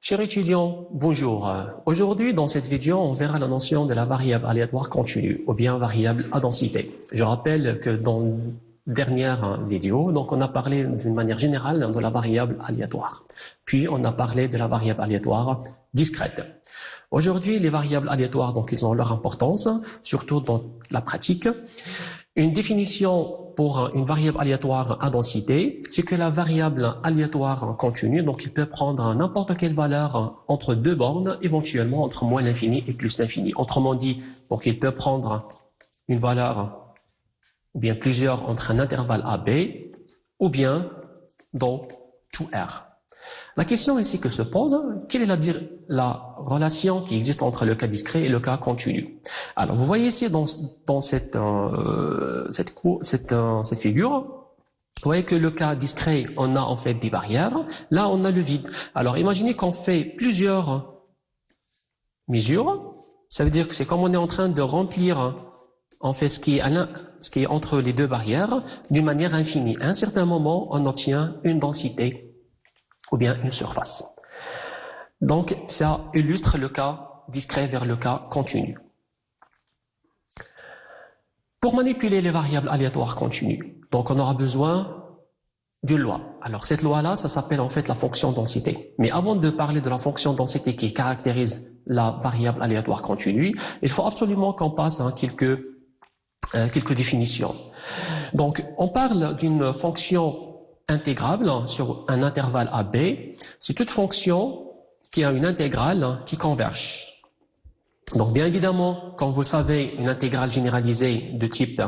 Chers étudiants, bonjour. Aujourd'hui, dans cette vidéo, on verra la notion de la variable aléatoire continue ou bien variable à densité. Je rappelle que dans la dernière vidéo, donc on a parlé d'une manière générale de la variable aléatoire. Puis, on a parlé de la variable aléatoire discrète. Aujourd'hui, les variables aléatoires, donc, ils ont leur importance, surtout dans la pratique. Une définition pour une variable aléatoire à densité, c'est que la variable aléatoire continue, donc il peut prendre n'importe quelle valeur entre deux bornes, éventuellement entre moins l'infini et plus l'infini. Autrement dit, donc il peut prendre une valeur, ou bien plusieurs entre un intervalle AB, ou bien dans tout R. La question ici que se pose, quelle est la relation qui existe entre le cas discret et le cas continu? Alors, vous voyez ici dans cette figure, vous voyez que le cas discret, on a en fait des barrières. Là, on a le vide. Alors, imaginez qu'on fait plusieurs mesures. Ça veut dire que c'est comme on est en train de remplir en fait ce qui est entre les deux barrières d'une manière infinie. À un certain moment, on obtient une densité ou bien une surface. Donc, ça illustre le cas discret vers le cas continu. Pour manipuler les variables aléatoires continues, donc on aura besoin d'une loi. Alors, cette loi-là, ça s'appelle en fait la fonction densité. Mais avant de parler de la fonction densité qui caractérise la variable aléatoire continue, il faut absolument qu'on passe à quelques définitions. Donc, on parle d'une fonction intégrable sur un intervalle AB, c'est toute fonction qui a une intégrale qui converge. Donc bien évidemment, comme vous savez, une intégrale généralisée de type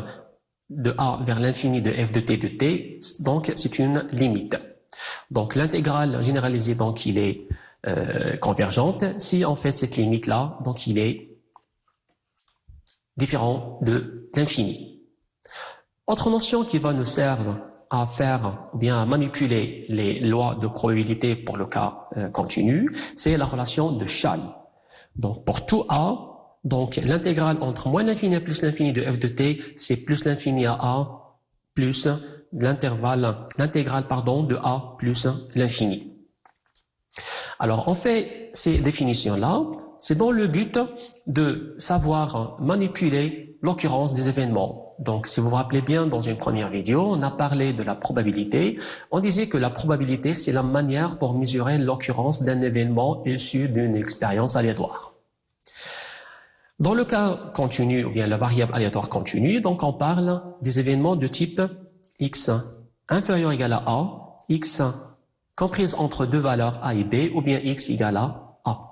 de A vers l'infini de f de t, donc c'est une limite. Donc l'intégrale généralisée, donc il est convergente, si en fait cette limite-là, donc il est différent de l'infini. Autre notion qui va nous servir à faire ou bien à manipuler les lois de probabilité pour le cas continu, c'est la relation de Schall. Donc pour tout A, donc l'intégrale entre moins l'infini et plus l'infini de f de t, c'est plus l'infini à A plus l'intégrale de A plus l'infini. Alors on fait ces définitions-là, c'est dans le but de savoir manipuler l'occurrence des événements. Donc, si vous vous rappelez bien, dans une première vidéo, on a parlé de la probabilité. On disait que la probabilité, c'est la manière pour mesurer l'occurrence d'un événement issu d'une expérience aléatoire. Dans le cas continu, ou bien la variable aléatoire continue, donc on parle des événements de type x inférieur ou égal à a, x comprise entre deux valeurs a et b, ou bien x égale à a.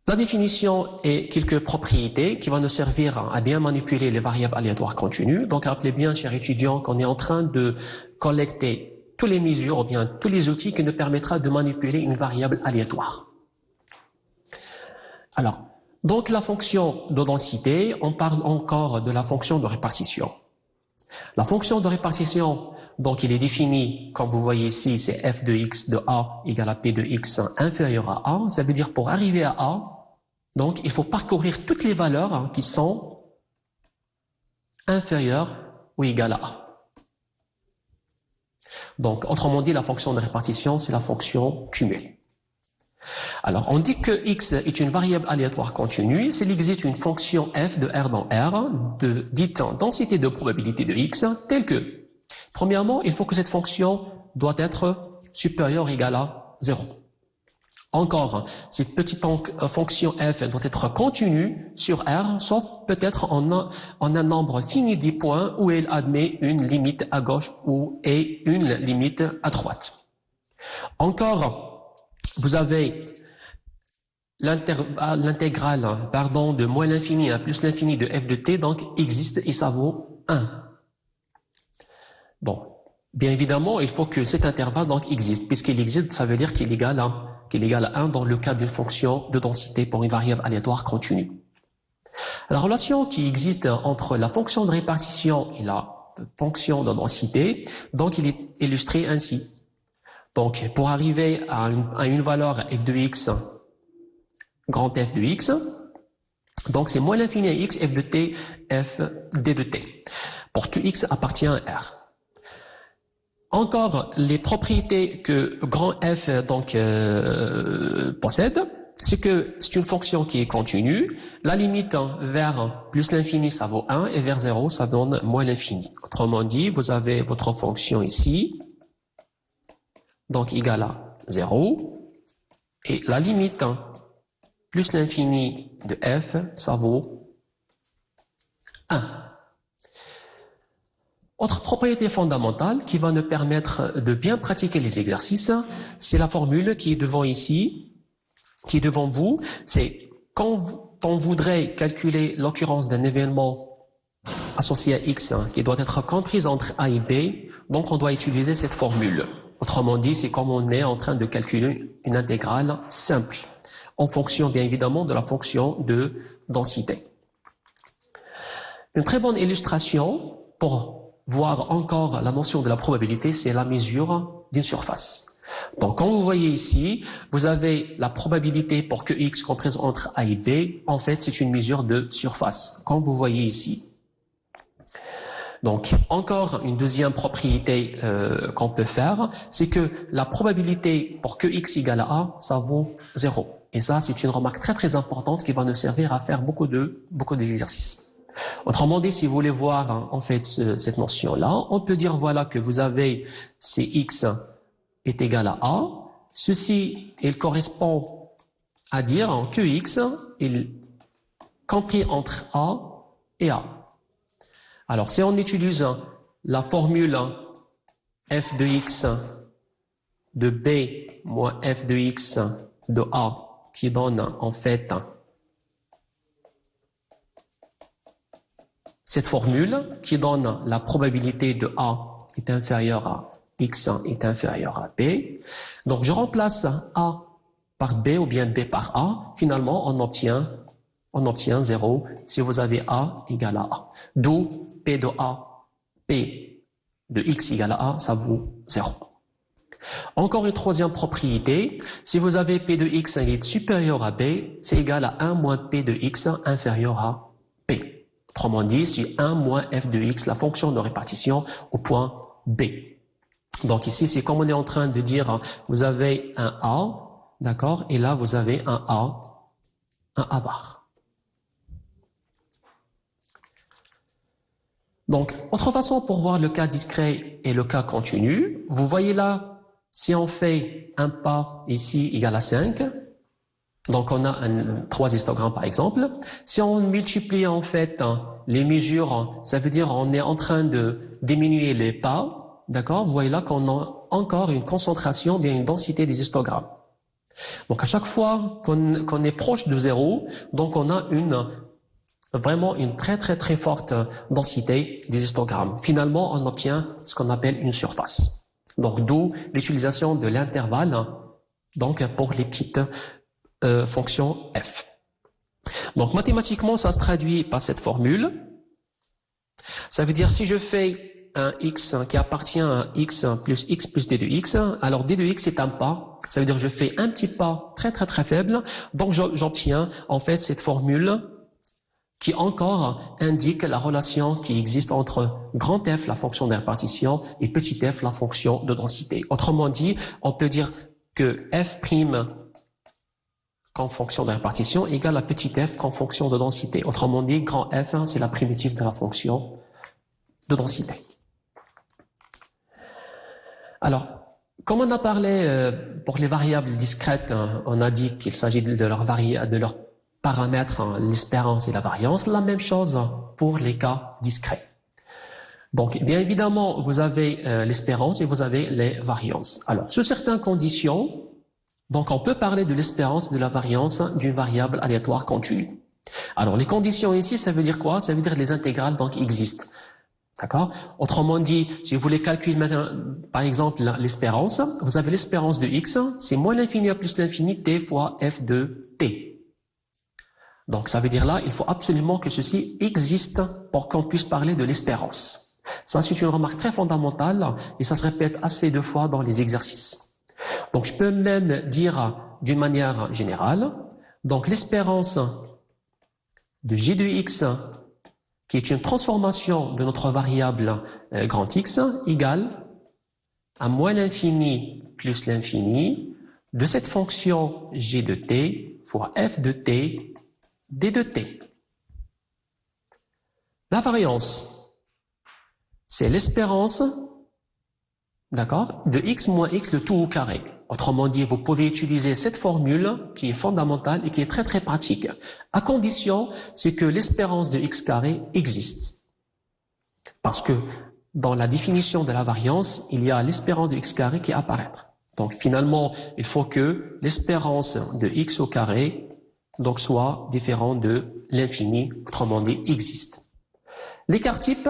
La définition est quelques propriétés qui vont nous servir à bien manipuler les variables aléatoires continues. Donc, rappelez bien, chers étudiants, qu'on est en train de collecter toutes les mesures ou bien tous les outils qui nous permettra de manipuler une variable aléatoire. Alors, donc la fonction de densité, on parle encore de la fonction de répartition. La fonction de répartition, donc il est défini, comme vous voyez ici, c'est f de x de a égale à p de x inférieur à a. Ça veut dire pour arriver à a, donc il faut parcourir toutes les valeurs qui sont inférieures ou égales à a. Donc autrement dit, la fonction de répartition, c'est la fonction cumul. Alors on dit que x est une variable aléatoire continue s'il existe une fonction f de R dans R de dite densité de probabilité de x telle que, premièrement, il faut que cette fonction doit être supérieure ou égale à 0. Encore, cette petite fonction f doit être continue sur R, sauf peut-être en un nombre fini des points où elle admet une limite à gauche et une limite à droite. Encore, vous avez l'intégrale de moins l'infini à plus l'infini de f de t, donc existe et ça vaut 1. Bon, bien évidemment, il faut que cet intervalle donc existe. Puisqu'il existe, ça veut dire qu'il est égal à 1 dans le cas d'une fonction de densité pour une variable aléatoire continue. La relation qui existe entre la fonction de répartition et la fonction de densité, donc il est illustré ainsi. Donc, pour arriver à une valeur f de x, grand f de x, donc c'est moins l'infini à x, f de t, f d de t. Pour tout x appartient à R. Encore, les propriétés que grand F donc possède, c'est que c'est une fonction qui est continue. La limite vers plus l'infini, ça vaut 1, et vers 0, ça donne moins l'infini. Autrement dit, vous avez votre fonction ici, donc égale à 0, et la limite plus l'infini de f, ça vaut 1. Autre propriété fondamentale qui va nous permettre de bien pratiquer les exercices, c'est la formule qui est devant ici, qui est devant vous. C'est quand on voudrait calculer l'occurrence d'un événement associé à x qui doit être comprise entre a et b, donc on doit utiliser cette formule. Autrement dit, c'est comme on est en train de calculer une intégrale simple, en fonction bien évidemment de la fonction de densité. Une très bonne illustration pour voir encore la notion de la probabilité, c'est la mesure d'une surface. Donc, quand vous voyez ici, vous avez la probabilité pour que x comprise entre a et b. En fait, c'est une mesure de surface, comme vous voyez ici. Donc, encore une deuxième propriété qu'on peut faire, c'est que la probabilité pour que x égale à a, ça vaut 0. Et ça, c'est une remarque très très importante qui va nous servir à faire beaucoup d'exercices. Autrement dit, si vous voulez voir en fait cette notion-là, on peut dire voilà que vous avez si x est égal à a, ceci il correspond à dire que x est compris entre a et a. Alors si on utilise la formule f de x de b moins f de x de a qui donne en fait cette formule qui donne la probabilité de A est inférieure à X est inférieur à B. Donc je remplace A par B ou bien B par A. Finalement, on obtient 0 si vous avez A égale à A. D'où P de A, P de X égale à A, ça vaut 0. Encore une troisième propriété, si vous avez P de X qui est supérieur à B, c'est égal à 1 moins P de X inférieur à P. Autrement dit, c'est 1 moins f de x, la fonction de répartition au point B. Donc ici, c'est comme on est en train de dire, vous avez un A, d'accord, et là, vous avez un A bar. Donc, autre façon pour voir le cas discret et le cas continu, vous voyez là, si on fait un pas ici égal à 5, donc on a 3 histogrammes par exemple. Si on multiplie en fait les mesures, ça veut dire on est en train de diminuer les pas, d'accord? Vous voyez là qu'on a encore une concentration, bien une densité des histogrammes. Donc à chaque fois qu'on est proche de 0, donc on a vraiment une très très très forte densité des histogrammes. Finalement, on obtient ce qu'on appelle une surface. Donc d'où l'utilisation de l'intervalle, donc pour les petites fonction f. Donc mathématiquement, ça se traduit par cette formule. Ça veut dire si je fais un x qui appartient à x plus d de x, alors d de x est un pas. Ça veut dire que je fais un petit pas très très très faible. Donc j'obtiens en fait cette formule qui encore indique la relation qui existe entre grand F, la fonction de répartition, et petit f, la fonction de densité. Autrement dit, on peut dire que f' comme fonction de répartition égale à petit f comme fonction de densité. Autrement dit, grand F, c'est la primitive de la fonction de densité. Alors, comme on a parlé pour les variables discrètes, on a dit qu'il s'agit de leurs paramètres, l'espérance et la variance. La même chose pour les cas discrets. Donc, bien évidemment, vous avez l'espérance et vous avez les variances. Alors, sous certaines conditions, donc on peut parler de l'espérance et de la variance d'une variable aléatoire continue. Alors les conditions ici, ça veut dire quoi? Ça veut dire que les intégrales donc existent. D'accord? Autrement dit, si vous voulez calculer maintenant, par exemple l'espérance, vous avez l'espérance de x, c'est moins l'infini à plus l'infini t fois f de t. Donc ça veut dire là, il faut absolument que ceci existe pour qu'on puisse parler de l'espérance. Ça c'est une remarque très fondamentale et ça se répète assez de fois dans les exercices. Donc, je peux même dire d'une manière générale, donc l'espérance de g de x, qui est une transformation de notre variable grand X, égale à moins l'infini plus l'infini de cette fonction g de t fois f de t d de t. La variance, c'est l'espérance, d'accord, de x moins x le tout au carré. Autrement dit, vous pouvez utiliser cette formule qui est fondamentale et qui est très très pratique, à condition c'est que l'espérance de x carré existe. Parce que dans la définition de la variance, il y a l'espérance de x carré qui apparaît. Donc finalement, il faut que l'espérance de x au carré donc soit différent de l'infini, autrement dit existe. L'écart type,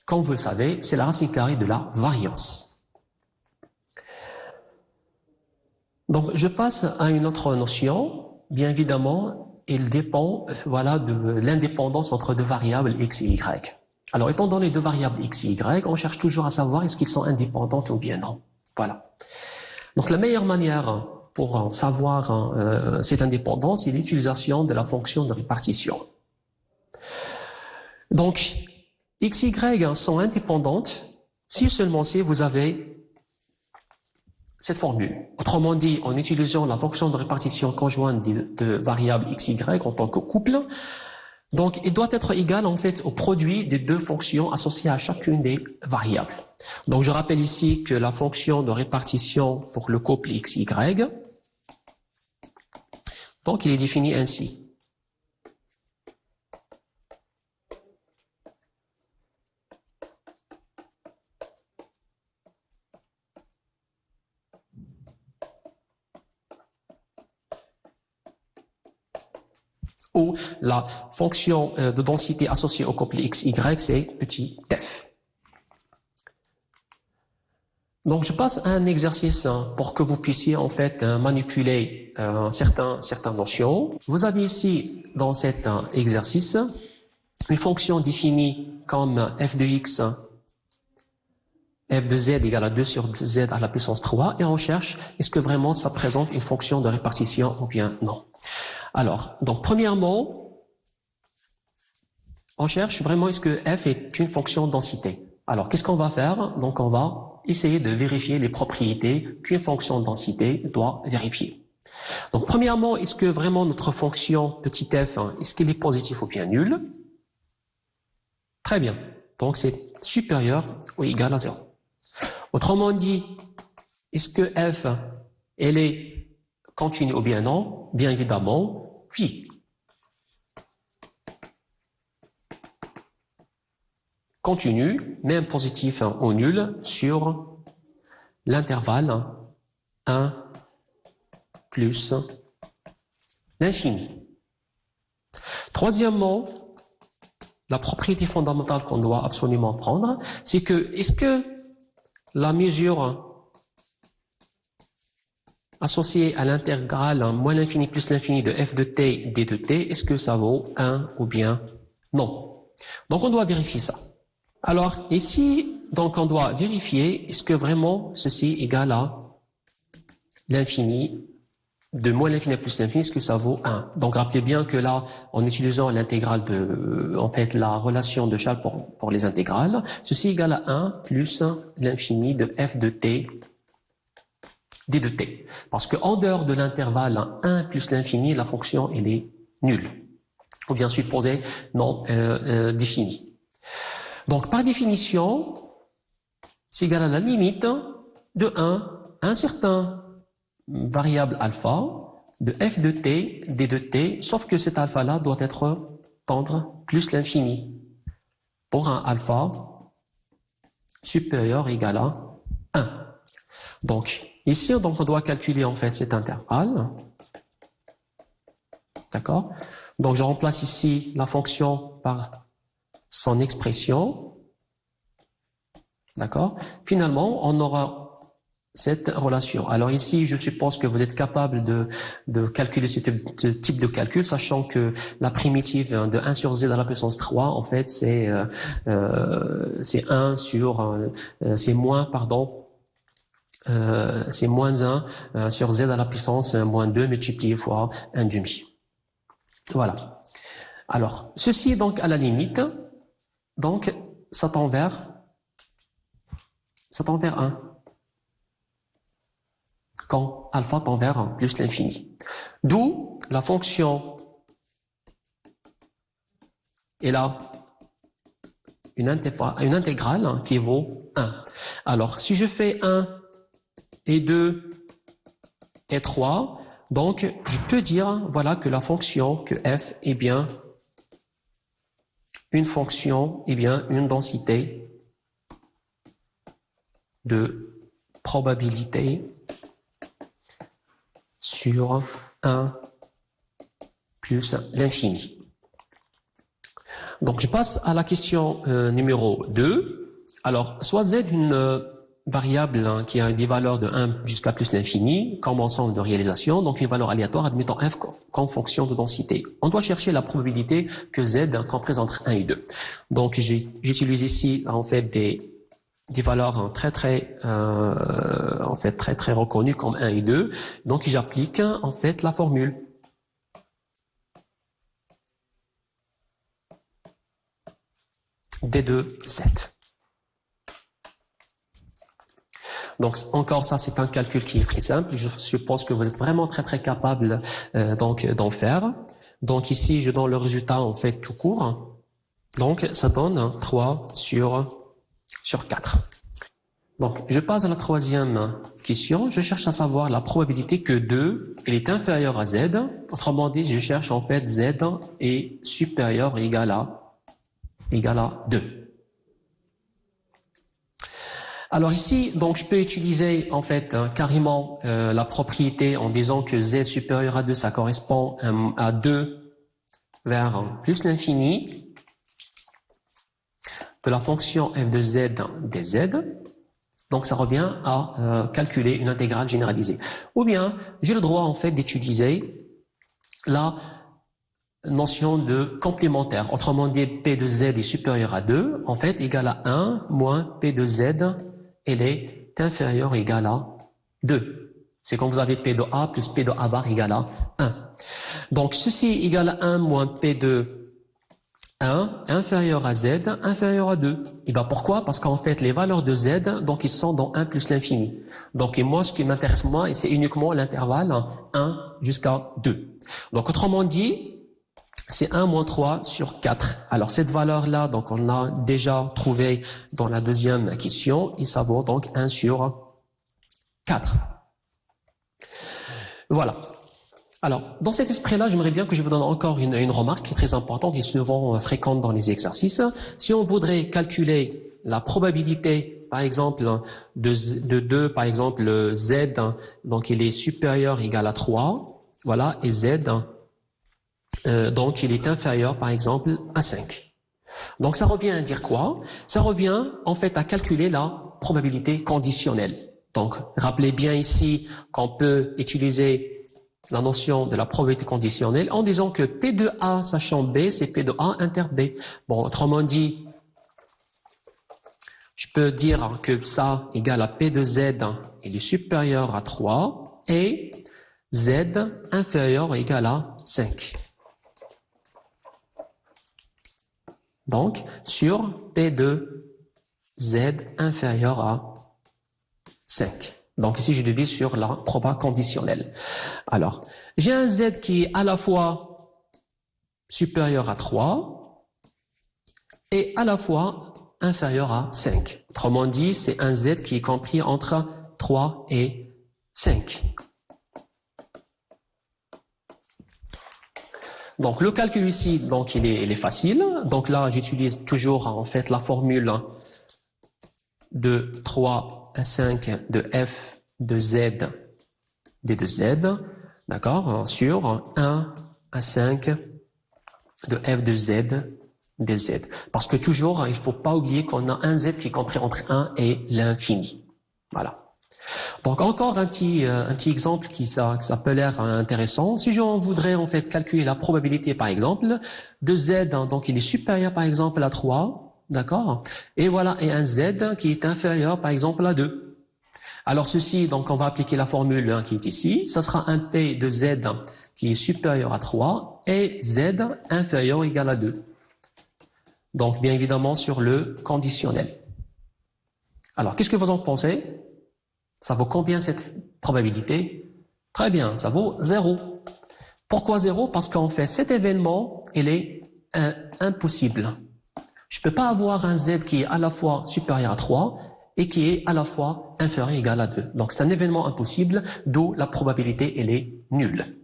comme vous le savez, c'est la racine carrée de la variance. Donc je passe à une autre notion. Bien évidemment, il dépend voilà, de l'indépendance entre deux variables x et y. Alors étant donné deux variables x et y, on cherche toujours à savoir est-ce qu'ils sont indépendantes ou bien non. Voilà. Donc la meilleure manière pour savoir cette indépendance, c'est l'utilisation de la fonction de répartition. Donc, x, y sont indépendantes si seulement si vous avez cette formule. Autrement dit, en utilisant la fonction de répartition conjointe de variables x, y en tant que couple, donc il doit être égal en fait au produit des deux fonctions associées à chacune des variables. Donc je rappelle ici que la fonction de répartition pour le couple x, y, donc il est défini ainsi. Où la fonction de densité associée au couple x, y, c'est petit f. Donc je passe à un exercice pour que vous puissiez en fait manipuler certaines notions. Vous avez ici dans cet exercice une fonction définie comme f de x, f de z égale à 2 sur z à la puissance 3 et on cherche est-ce que vraiment ça présente une fonction de répartition ou bien non. Alors, donc premièrement, on cherche vraiment est-ce que f est une fonction de densité. Alors, qu'est-ce qu'on va faire? Donc, on va essayer de vérifier les propriétés qu'une fonction de densité doit vérifier. Donc, premièrement, est-ce que vraiment notre fonction petit f, est-ce qu'elle est positive ou bien nulle? Très bien. Donc, c'est supérieur ou égal à 0. Autrement dit, est-ce que f, elle est continue ou bien non? Bien évidemment, oui. Continue, même positif ou nul, sur l'intervalle 1 plus l'infini. Troisièmement, la propriété fondamentale qu'on doit absolument prendre, c'est que, est-ce que la mesure associée à l'intégrale moins l'infini plus l'infini de f de t d de t, est-ce que ça vaut 1 ou bien non? Donc on doit vérifier ça. Alors ici, donc on doit vérifier est-ce que vraiment ceci est égal à l'infini de moins l'infini plus l'infini, est-ce que ça vaut 1? Donc rappelez bien que là, en utilisant l'intégrale de, en fait, la relation de Charles pour les intégrales, ceci est égal à 1 plus l'infini de f de t d de t. Parce qu'en dehors de l'intervalle 1 plus l'infini, la fonction elle est nulle. Ou bien supposée non définie. Donc par définition, c'est égal à la limite de 1 à un certain variable alpha de f de t d de t, sauf que cet alpha-là doit être tendre plus l'infini pour un alpha supérieur ou égal à 1. Donc ici, donc, on doit calculer en fait cet intervalle. D'accord? Donc je remplace ici la fonction par son expression. D'accord? Finalement, on aura cette relation. Alors ici, je suppose que vous êtes capable de calculer ce type de calcul, sachant que la primitive de 1 sur z à la puissance 3, en fait, c'est 1 sur, c'est moins, pardon, c'est moins 1 sur z à la puissance moins 2 multiplié fois 1 demi. Voilà. Alors, ceci donc à la limite, donc ça tend vers 1. quand alpha tend vers plus l'infini. D'où la fonction est là une intégrale qui vaut 1. Alors, si je fais 1 et 2 et 3, donc je peux dire voilà que la fonction que f est bien une fonction, une densité de probabilité sur 1 plus l'infini. Donc, je passe à la question numéro 2. Alors, soit z une variable qui a des valeurs de 1 jusqu'à plus l'infini comme ensemble de réalisation, donc une valeur aléatoire admettant f comme fonction de densité. On doit chercher la probabilité que z comprenne entre 1 et 2. Donc, j'utilise ici en fait des valeurs très reconnues comme 1 et 2. Donc, j'applique en fait la formule. D2, 7. Donc, encore ça, c'est un calcul qui est très simple. Je suppose que vous êtes vraiment très capable d'en faire. Donc, ici, je donne le résultat, en fait, tout court. Donc, ça donne 3 sur 4. Donc, je passe à la troisième question. Je cherche à savoir la probabilité que 2 est inférieur à z. Autrement dit, je cherche en fait z est supérieur ou égal à 2. Alors ici, donc je peux utiliser en fait carrément la propriété en disant que z supérieur à 2, ça correspond à 2 vers plus l'infini de la fonction f de z dz. Donc ça revient à calculer une intégrale généralisée. Ou bien, j'ai le droit en fait d'utiliser la notion de complémentaire. Autrement dit, P de Z est supérieur à 2, en fait, égal à 1 moins P de Z, elle est inférieure ou égale à 2. C'est quand vous avez P de A plus P de A bar égale à 1. Donc, ceci égale à 1 moins P de 1 inférieur à Z inférieur à 2. Et bien pourquoi? Parce qu'en fait, les valeurs de Z, donc ils sont dans 1 plus l'infini. Donc, et moi, ce qui m'intéresse moi, c'est uniquement l'intervalle 1 jusqu'à 2. Donc, autrement dit, c'est 1 moins 3 sur 4. Alors, cette valeur-là, donc, on l'a déjà trouvée dans la deuxième question, et ça vaut donc 1 sur 4. Voilà. Alors, dans cet esprit-là, j'aimerais bien que je vous donne encore une remarque qui est très importante et souvent fréquente dans les exercices. Si on voudrait calculer la probabilité, par exemple, de 2, par exemple, z, donc il est supérieur ou égal à 3, voilà, et z, donc il est inférieur par exemple à 5. Donc ça revient à dire quoi? Ça revient en fait à calculer la probabilité conditionnelle. Donc rappelez bien ici qu'on peut utiliser la notion de la probabilité conditionnelle en disant que P de A sachant B, c'est P de A inter B. Bon, autrement dit, je peux dire que ça égale à P de Z, il est supérieur à 3 et Z inférieur ou égal à 5. Donc, sur P de Z inférieur à 5. Donc ici, je divise sur la proba conditionnelle. Alors, j'ai un Z qui est à la fois supérieur à 3 et à la fois inférieur à 5. Autrement dit, c'est un Z qui est compris entre 3 et 5. Donc, le calcul ici, donc, il est facile. Donc là, j'utilise toujours, en fait, la formule de 3 à 5 de f de z d de z, d'accord, sur 1 à 5 de f de z dz. Parce que toujours, il ne faut pas oublier qu'on a un z qui est compris entre 1 et l'infini. Voilà. Donc encore un petit exemple ça peut l'air intéressant. Si on voudrait en fait calculer la probabilité par exemple de z, donc il est supérieur par exemple à 3, d'accord, et voilà, et un z qui est inférieur par exemple à 2. Alors ceci, donc on va appliquer la formule qui est ici, ça sera un p de z qui est supérieur à 3 et z inférieur ou égal à 2. Donc bien évidemment sur le conditionnel. Alors qu'est-ce que vous en pensez? Ça vaut combien cette probabilité. Très bien, ça vaut 0. Pourquoi 0? Parce qu'en fait, cet événement, il est impossible. Je ne peux pas avoir un z qui est à la fois supérieur à 3 et qui est à la fois inférieur ou égal à 2. Donc, c'est un événement impossible, d'où la probabilité, elle est nulle.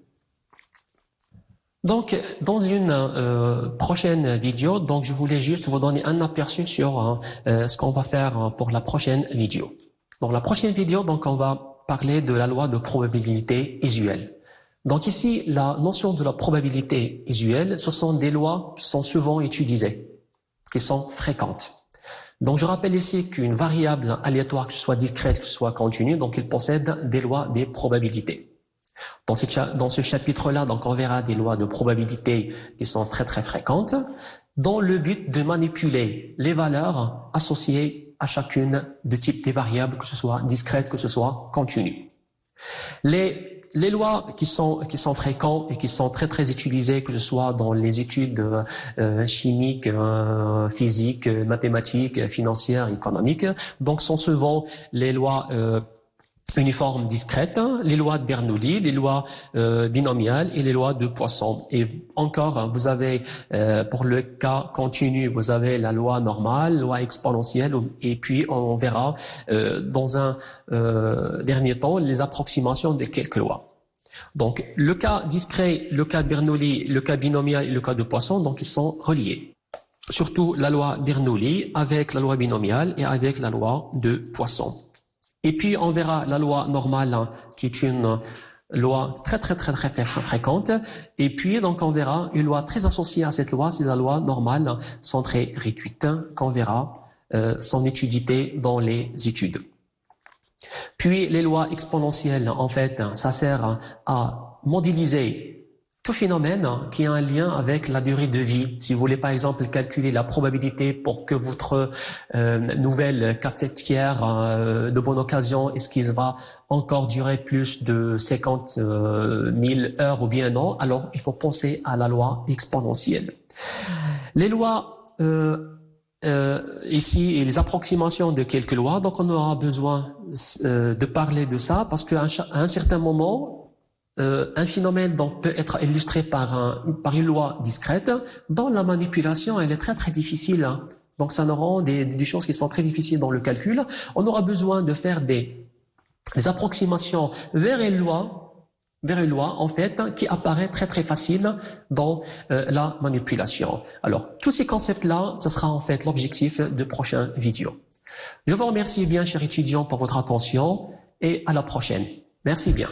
Donc, dans une prochaine vidéo, donc je voulais juste vous donner un aperçu sur ce qu'on va faire pour la prochaine vidéo. Dans la prochaine vidéo, donc on va parler de la loi de probabilité usuelle. Donc ici, la notion de la probabilité usuelle, ce sont des lois qui sont souvent utilisées, qui sont fréquentes. Donc je rappelle ici qu'une variable aléatoire, que ce soit discrète, que ce soit continue, donc elle possède des lois des probabilités. Dans ce chapitre-là, donc on verra des lois de probabilité qui sont très très fréquentes, dans le but de manipuler les valeurs associées à chacune de types des variables, que ce soit discrète, que ce soit continue. Les lois qui sont fréquentes et qui sont très très utilisées, que ce soit dans les études chimiques, physiques, mathématiques, financières, économiques, donc sont souvent les lois uniformes discrètes, les lois de Bernoulli, les lois binomiales et les lois de Poisson. Et encore, vous avez pour le cas continu, vous avez la loi normale, loi exponentielle, et puis on verra dans un dernier temps les approximations de quelques lois. Donc le cas discret, le cas de Bernoulli, le cas binomial et le cas de Poisson, donc ils sont reliés. Surtout la loi Bernoulli avec la loi binomiale et avec la loi de Poisson. Et puis, on verra la loi normale, qui est une loi très fréquente. Et puis, donc, on verra une loi très associée à cette loi, c'est la loi normale centrée réduite, qu'on verra son utilité dans les études. Puis, les lois exponentielles, en fait, ça sert à modéliser tout phénomène qui a un lien avec la durée de vie. Si vous voulez par exemple calculer la probabilité pour que votre nouvelle cafetière de bonne occasion, est-ce qu'il va encore durer plus de 50 000 heures ou bien non, alors il faut penser à la loi exponentielle. Les lois ici et les approximations de quelques lois, donc on aura besoin de parler de ça parce qu'à un certain moment, un phénomène donc peut être illustré par une loi discrète. Dans la manipulation, elle est très très difficile. Hein. Donc ça nous rend des choses qui sont très difficiles dans le calcul. On aura besoin de faire des approximations vers une loi en fait qui apparaît très très facile dans la manipulation. Alors tous ces concepts-là, ce sera en fait l'objectif de prochaines vidéos. Je vous remercie bien, chers étudiants, pour votre attention et à la prochaine. Merci bien.